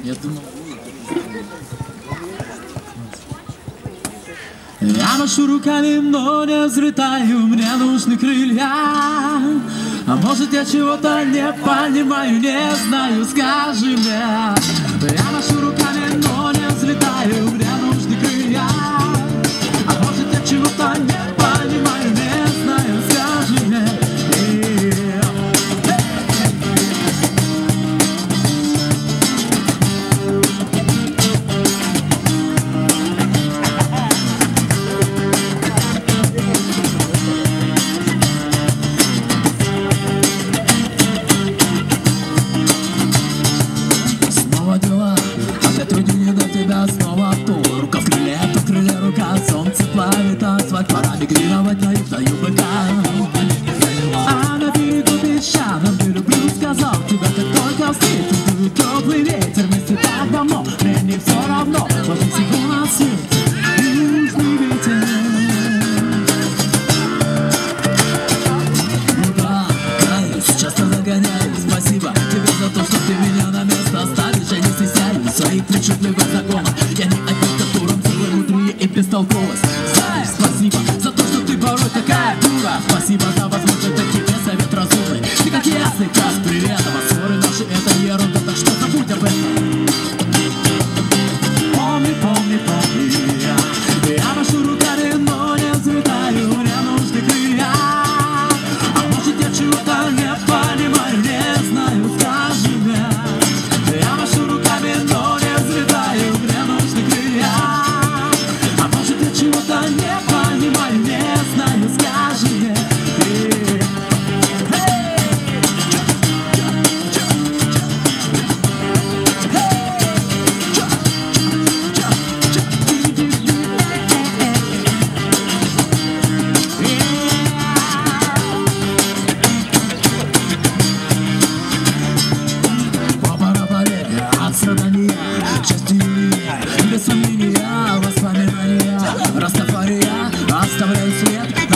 Я думал... Я машу руками, но не взлетаю, мне нужны крылья. А может я чего-то не понимаю, не знаю, скажи мне. Я машу руками, но не взлетаю, мне нужны крылья. А может я чего-то не понимаю, не знаю, скажи мне. Снова то, рука в крыле, рука, солнце плавит асфальт, пора мигрировать на юг, даю быка. А на берегу песчаном ты люблю, сказал тебя, как только встретил, дует теплый ветер, вместе так давно, мне не все равно, возьми всего на свете, южный ветер. Ну да, каюсь, часто загоняю, спасибо тебе за то, что ты меня на место ставишь, я не стесняюсь своих причудливых законов. Я не отец, которым целое внутри и бестолковость. Знаешь, спасибо за то, что ты порой такая дура. Спасибо за возможность дать тебе совет разумный. Ты как ясный час приветова. Ссоры наши это ерунда, так что забудь об этом. Помни, помни, помни, я машу руками, но не взлетаю, мне нужны крылья. А может я чего-то не понимаю, не знаю, скажи мне. Я машу руками, но не взлетаю, мне нужны крылья. А может я чего-то не понимаю, не знаю, скажи мне. От страдания, счастья, без сомнения, воспоминания, Растафария, оставляю след.